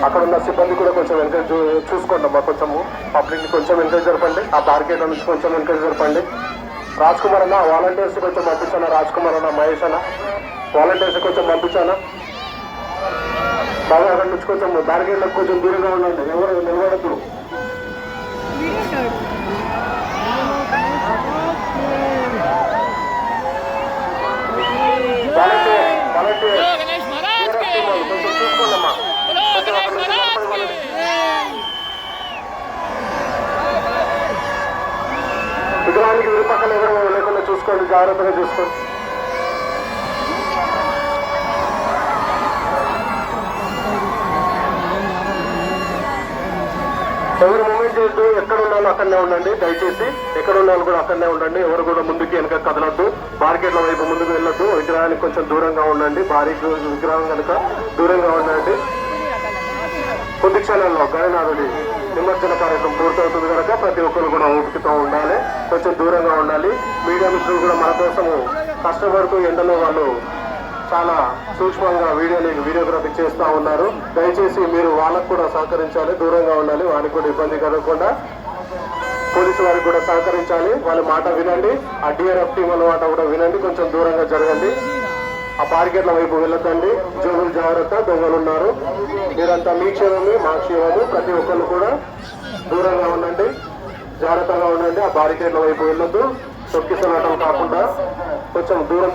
అక్కడ ఉన్న సిబ్బంది కూడా కొంచెం ఎంకరేజ్ చూసుకోండి అమ్మా. కొంచెము పబ్లిక్ ని కొంచెం ఎంకరేజ్ జరపండి. ఆ బార్గేట్ నుంచి కొంచెం ఎంకరేజ్ జరపండి. రాజ్ కుమార్ అన్న వాలంటీర్స్ కొంచెం పంపించానా? రాజ్ కుమార్ అన్న, మహేష్ అన్న వాలంటీర్స్ కొంచెం పంపించానా? బాగా అక్కడి నుంచి కొంచెం బార్గేట్లకు కొంచెం దూరంగా ఉండండి. ఎవరు నిలబడద్దు. కొంచెం చూసుకోండి అమ్మా. విగ్రహానికి ఇరుపక్కల ఎవరు లేకుండా చూసుకోండి, జాగ్రత్తగా చూసుకోండి. ఎవరు మూమెంట్ చేయొద్దు. ఎక్కడ ఉన్నాలో అక్కడనే ఉండండి. దయచేసి ఎక్కడ ఉన్నాలో కూడా అక్కడనే ఉండండి. ఎవరు కూడా ముందుకి వెనక కదలొద్దు. మార్కెట్ల వైపు ముందుకు వెళ్ళొద్దు. విగ్రహానికి కొంచెం దూరంగా ఉండండి. భారీ విగ్రహం కనుక దూరంగా ఉండండి. కొద్ది క్షణాల్లో గణనాథుడి నిమజ్జన కార్యక్రమం పూర్తవుతుంది కనుక ప్రతి ఒక్కరు కూడా ఓపికతో ఉండాలి. కొంచెం దూరంగా ఉండాలి. మీడియా మిత్రులు కూడా మన కోసము కష్టపడుతూ ఎండలో వాళ్ళు చాలా సూక్ష్మంగా వీడియోగ్రఫీ చేస్తూ ఉన్నారు. దయచేసి మీరు వాళ్ళకు కూడా సహకరించాలి. దూరంగా ఉండాలి. వారికి కూడా ఇబ్బంది కలగకుండా పోలీసు వారికి కూడా సహకరించాలి. వాళ్ళ మాట వినండి. ఆ డిఆర్ఎఫ్ టీం వాళ్ళ మాట కూడా వినండి. కొంచెం దూరంగా జరగండి. ఆ బార్గేట్ల వైపు వెళ్ళొద్దండి. జోగులు జాగ్రత్త, దొంగలు ఉన్నారు. మీరంతా మీ క్షేమమే మా క్షేమము. ప్రతి ఒక్కరు కూడా దూరంగా ఉండండి. జాగ్రత్తగా ఉండండి. ఆ బారికేడ్ల వైపు వెళ్ళొద్దు. తొక్కిసలాటం కాకుండా కొంచెం దూరం